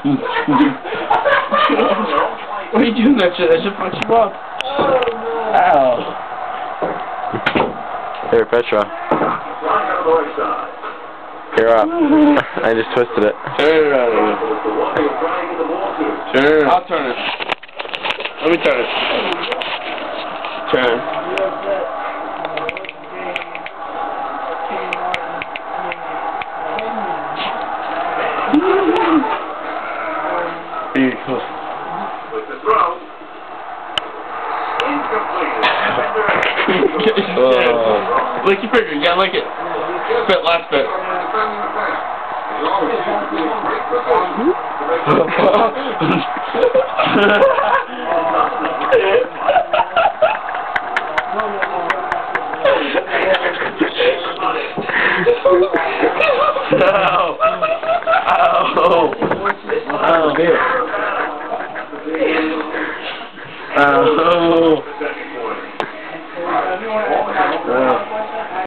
What are you doing that shit? That should fuck you up. Ow. Here, Petra. You're up. I just twisted it. Turn it around. Turn. I'll turn it. Let me turn it. Turn. Beautiful. With the throw. Incomplete. Lick your finger. You gotta lick it. Spit, last spit. Oh.